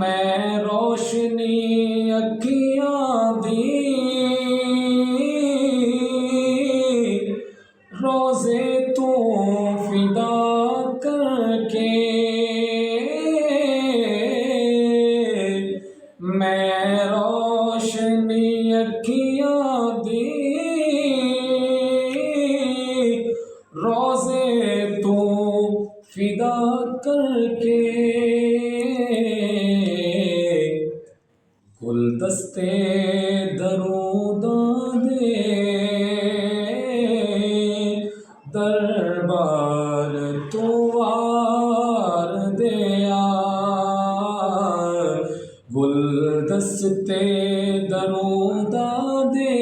मैं रोशनी अखियां दी रोज़े तू फिदा करके मैं रोशनी अखियां दी रोज़े तू फिदा करके गुलदस्ते दरूदा दे दरबार तू वार दिया गुलदस्ते दरूदा दे